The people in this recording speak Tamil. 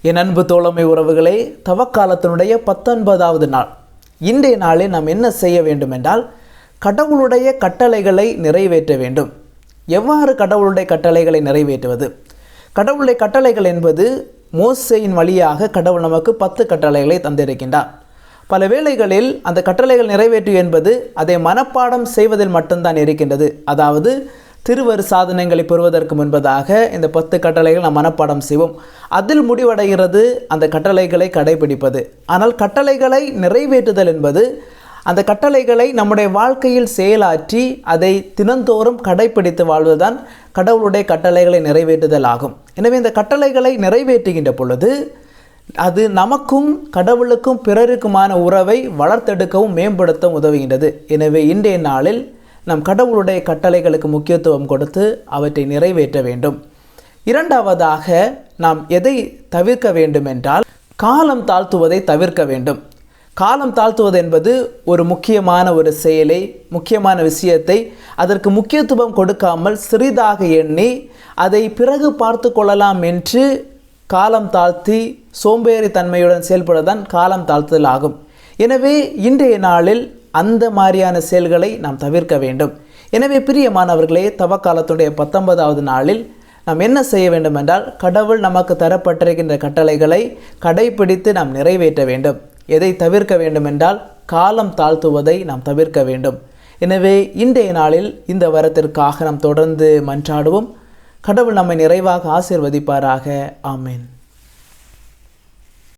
என் அன்பு தோழமை உறவுகளே, தவக்காலத்தினுடைய 19வது நாள். இன்றைய நாளில் நாம் என்ன செய்ய வேண்டும் என்றால், கடவுளுடைய கட்டளைகளை நிறைவேற்ற வேண்டும். எவ்வாறு கடவுளுடைய கட்டளைகளை நிறைவேற்றுவது? கடவுளுடைய கட்டளைகள் என்பது மோசேயின் வழியாக கடவுள் நமக்கு 10 கட்டளைகளை தந்திருக்கின்றார். பல வேளைகளில் அந்த கட்டளைகள் நிறைவேற்று என்பது அதை மனப்பாடம் செய்வதில் மட்டும்தான் இருக்கின்றது. அதாவது திருவரு சாதனங்களை பெறுவதற்கு முன்பதாக இந்த 10 கட்டளைகள் நாம் மனப்பாடம் செய்வோம். அதில் முடிவடைகிறது அந்த கட்டளைகளை கடைபிடிப்பது. ஆனால் கட்டளைகளை நிறைவேற்றுதல் என்பது அந்த கட்டளைகளை நம்முடைய வாழ்க்கையில் செயலாற்றி அதை தினந்தோறும் கடைபிடித்து வாழ்வதுதான் கடவுளுடைய கட்டளைகளை நிறைவேற்றுதல் ஆகும். எனவே இந்த கட்டளைகளை நிறைவேற்றுகின்ற பொழுது அது நமக்கும் கடவுளுக்கும் பிறருக்குமான உறவை வளர்த்தெடுக்கவும் மேம்படுத்தவும் உதவுகின்றது. எனவே இன்றைய நாளில் நம் கடவுளுடைய கட்டளைகளுக்கு முக்கியத்துவம் கொடுத்து அவற்றை நிறைவேற்ற வேண்டும். இரண்டாவதாக நாம் எதை தவிர்க்க வேண்டும் என்றால், காலம் தாழ்த்துவதை தவிர்க்க வேண்டும். காலம் தாழ்த்துவது என்பது ஒரு முக்கியமான ஒரு செயலை, முக்கியமான விஷயத்தை அதற்கு முக்கியத்துவம் கொடுக்காமல் சிறிதாக எண்ணி அதை பிறகு பார்த்து கொள்ளலாம் என்று காலம் தாழ்த்தி சோம்பேறி தன்மையுடன் செயல்படுவதுதான் காலம் தாழ்த்துதல் ஆகும். எனவே இன்றைய நாளில் அந்த மாதிரியான செயல்களை நாம் தவிர்க்க வேண்டும். எனவே பிரியமானவர்களே, தவக்காலத்துடைய 19வது நாளில் நாம் என்ன செய்ய வேண்டும் என்றால், கடவுள் நமக்கு தரப்பட்டிருக்கின்ற கட்டளைகளை கடைபிடித்து நாம் நிறைவேற்ற வேண்டும். எதை தவிர்க்க வேண்டும் என்றால், காலம் தாழ்த்துவதை நாம் தவிர்க்க வேண்டும். எனவே இன்றைய நாளில் இந்த வரத்திற்காக நாம் தொடர்ந்து மன்றாடுவோம். கடவுள் நம்மை நிறைவாக ஆசீர்வதிப்பாராக. ஆமென்.